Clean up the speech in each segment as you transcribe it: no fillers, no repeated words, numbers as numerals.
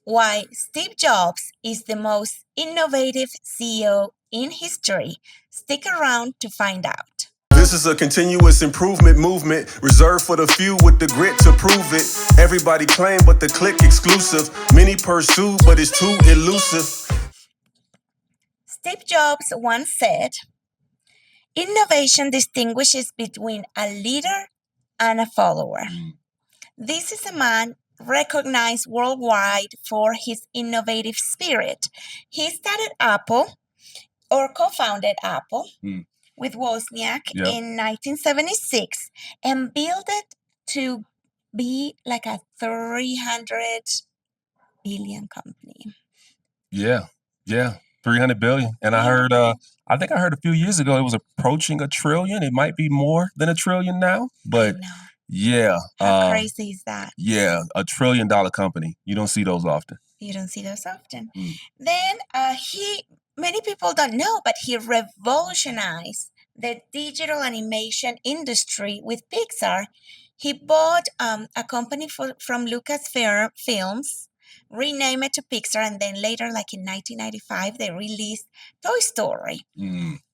why Steve Jobs is the most innovative CEO in history. Stick around to find out. This is a continuous improvement movement reserved for the few with the grit to prove it. Everybody claim, but the click exclusive. Many pursue, but it's too elusive. Steve Jobs once said, innovation distinguishes between a leader and a follower. This is a man recognized worldwide for his innovative spirit. He started Apple, or co-founded Apple, with Wozniak in 1976 and built it to be like a 300 billion company. Yeah. 300 billion. And I think I heard a few years ago it was approaching $1 trillion. It might be more than $1 trillion now, but yeah. How crazy is that? Yeah, $1 trillion company. You don't see those often. You don't see those often. Then many people don't know, but he revolutionized the digital animation industry with Pixar. He bought a company from Lucasfilms, renamed it to Pixar, and then later, like in 1995, they released Toy Story.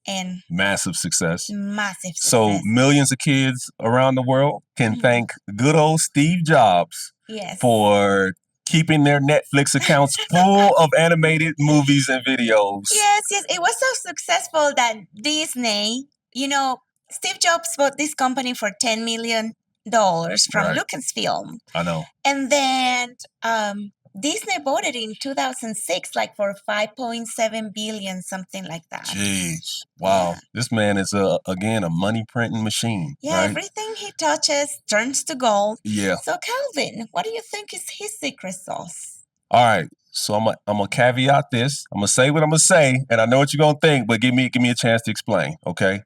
And massive success. Massive success. So millions of kids around the world can thank good old Steve Jobs for keeping their Netflix accounts full of animated movies and videos. Yes. It was so successful that Disney, Steve Jobs bought this company for $10 million from Lucasfilm. I know. And then Disney bought it in 2006, like for 5.7 billion, something like that. Jeez. Wow. Yeah. This man is, again, a money printing machine. Yeah, right? Everything he touches turns to gold. Yeah. So, Calvin, what do you think is his secret sauce? All right. So I'm gonna caveat this. I'm gonna say what I'm gonna say, and I know what you're gonna think, but give me a chance to explain, okay?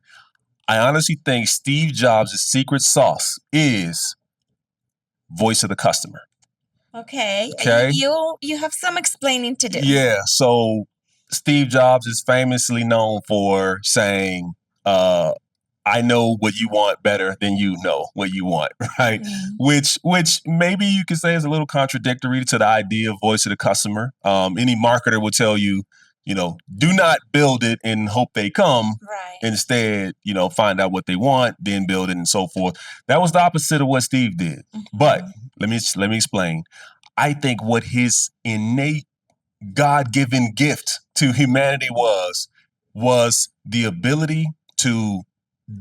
I honestly think Steve Jobs' secret sauce is voice of the customer. Okay. You have some explaining to do. Yeah. So Steve Jobs is famously known for saying, I know what you want better than you know what you want, right? Which maybe you could say is a little contradictory to the idea of voice of the customer. Any marketer will tell you, do not build it and hope they come. Right. Instead, find out what they want, then build it and so forth. That was the opposite of what Steve did. But let me explain. I think what his innate God-given gift to humanity was the ability to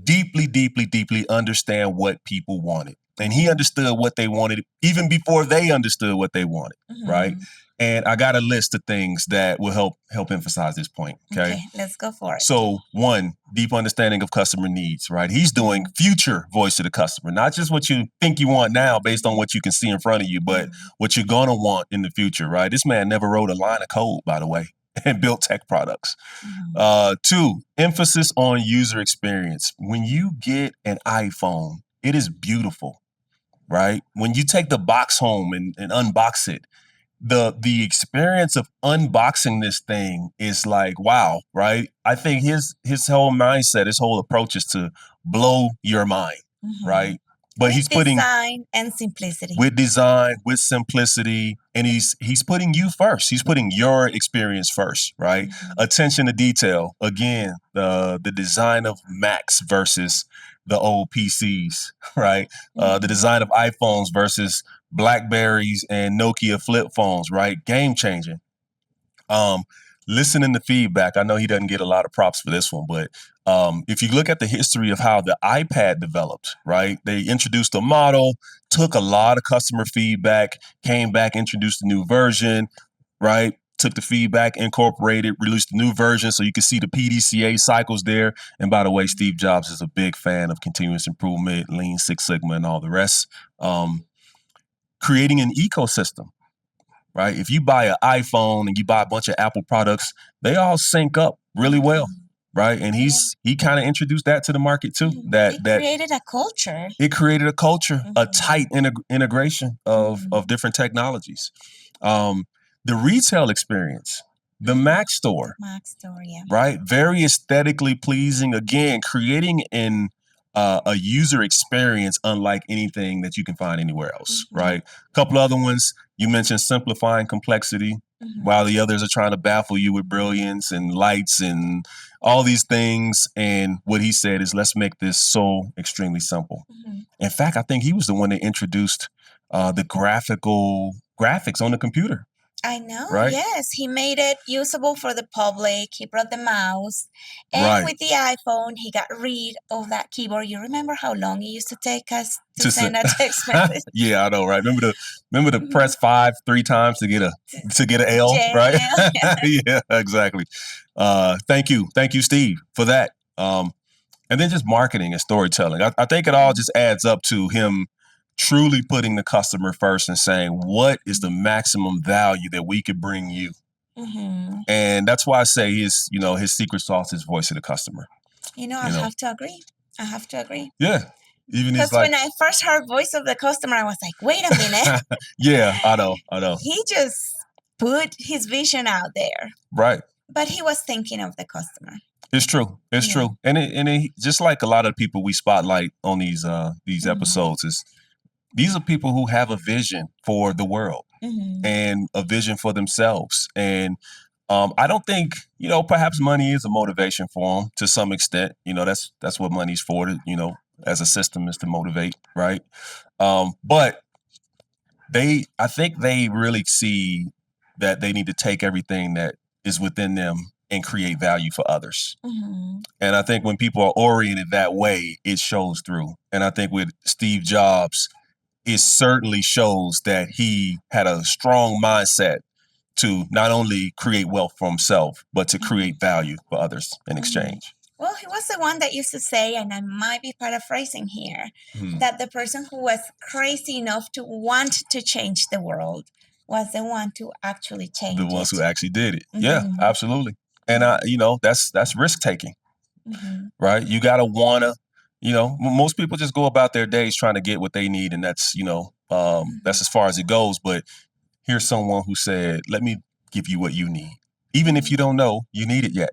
deeply, deeply, deeply understand what people wanted. And he understood what they wanted even before they understood what they wanted, right? And I got a list of things that will help emphasize this point, okay? Let's go for it. So, one, deep understanding of customer needs, right? He's doing future voice of the customer, not just what you think you want now based on what you can see in front of you, but what you're going to want in the future, right? This man never wrote a line of code, by the way, and built tech products. Two, emphasis on user experience. When you get an iPhone, it is beautiful, right? When you take the box home and unbox it, the experience of unboxing this thing is like, wow, right? I think his whole mindset, his whole approach is to blow your mind, right? But with he's putting design and simplicity. With design, with simplicity, and he's putting you first. He's putting your experience first, right? Attention to detail. Again, the design of Macs versus the old PCs, right? The design of iPhones versus Blackberries and Nokia flip phones, right? Game changing. Listening to feedback. I know he doesn't get a lot of props for this one, but if you look at the history of how the iPad developed, right? They introduced a model, took a lot of customer feedback, came back, introduced a new version, right? Took the feedback, incorporated, released a new version so you can see the PDCA cycles there. And by the way, Steve Jobs is a big fan of continuous improvement, Lean Six Sigma, and all the rest. Creating an ecosystem, right? If you buy an iPhone and you buy a bunch of Apple products, they all sync up really well, right? And he kind of introduced that to the market too. It created a culture. It created a culture, a tight integration of different technologies. The retail experience, the Mac store. Mac store, yeah. Right? Very aesthetically pleasing. Again, creating an a user experience unlike anything that you can find anywhere else, right? A couple other ones, you mentioned simplifying complexity, while the others are trying to baffle you with brilliance and lights and all these things. And what he said is, let's make this so extremely simple. In fact, I think he was the one that introduced the graphics on the computer. I know, Right? yes. He made it usable for the public. He brought the mouse. And Right. with the iPhone, he got rid of that keyboard. You remember how long it used to take us to To send send- a text message? Yeah, I know, right? Remember to press 5 3 times to get an L, right? Yeah, exactly. Thank you, Steve, for that. And then just marketing and storytelling. I think it all just adds up to him truly putting the customer first and saying, what is the maximum value that we could bring you? And that's why I say his secret sauce is voice of the customer. I have to agree. I have to agree. Yeah. Even Because when I first heard voice of the customer, I was like, wait a minute. Yeah, I know. He just put his vision out there. Right. But he was thinking of the customer. It's true. It's true. And it just like a lot of people we spotlight on these episodes, these are people who have a vision for the world and a vision for themselves. And I don't think, perhaps money is a motivation for them to some extent. That's what money's for, as a system, is to motivate, right? But I think they really see that they need to take everything that is within them and create value for others. And I think when people are oriented that way, it shows through. And I think with Steve Jobs, it certainly shows that he had a strong mindset to not only create wealth for himself, but to create value for others in exchange. Well, he was the one that used to say, and I might be paraphrasing here, that the person who was crazy enough to want to change the world was the one to actually change The ones it. who actually did it. Yeah, absolutely. And that's risk taking, right? You gotta wanna, most people just go about their days trying to get what they need, and that's that's as far as it goes. But here's someone who said, let me give you what you need, even if you don't know you need it yet.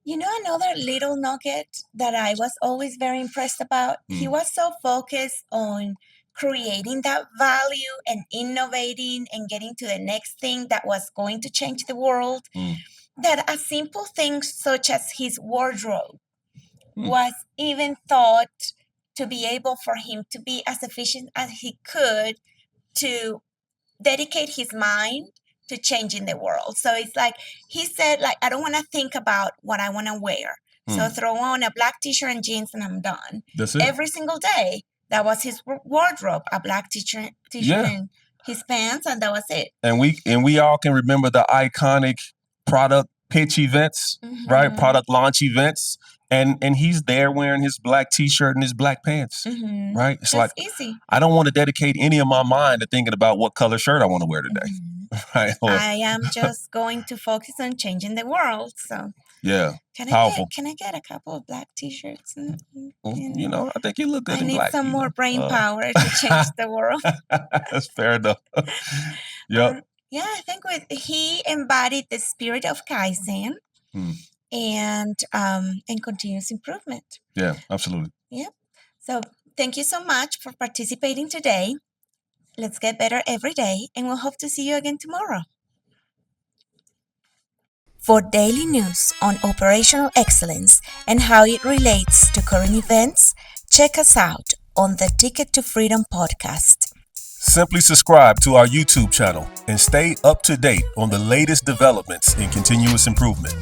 Another little nugget that I was always very impressed about, he was so focused on creating that value and innovating and getting to the next thing that was going to change the world, that a simple thing such as his wardrobe was even thought to be able for him to be as efficient as he could to dedicate his mind to changing the world. So it's like he said, I don't want to think about what I want to wear. So throw on a black t-shirt and jeans and I'm done. That's it. Every single day. That was his wardrobe, a black t-shirt and his pants, and that was it. And we all can remember the iconic product pitch events, right? Product launch events. And he's there wearing his black t-shirt and his black pants, right? It's That's easy. I don't want to dedicate any of my mind to thinking about what color shirt I want to wear today, right? I am just going to focus on changing the world. So powerful. Can I get a couple of black t-shirts? I think you look good in I need black. some more brain power to change the world. That's fair enough. Yep. I think he embodied the spirit of Kaizen. And continuous improvement. Yeah, absolutely. Yeah. So thank you so much for participating today. Let's get better every day, and we'll hope to see you again tomorrow. For daily news on operational excellence and how it relates to current events, check us out on the Ticket to Freedom podcast. Simply subscribe to our YouTube channel and stay up to date on the latest developments in continuous improvement.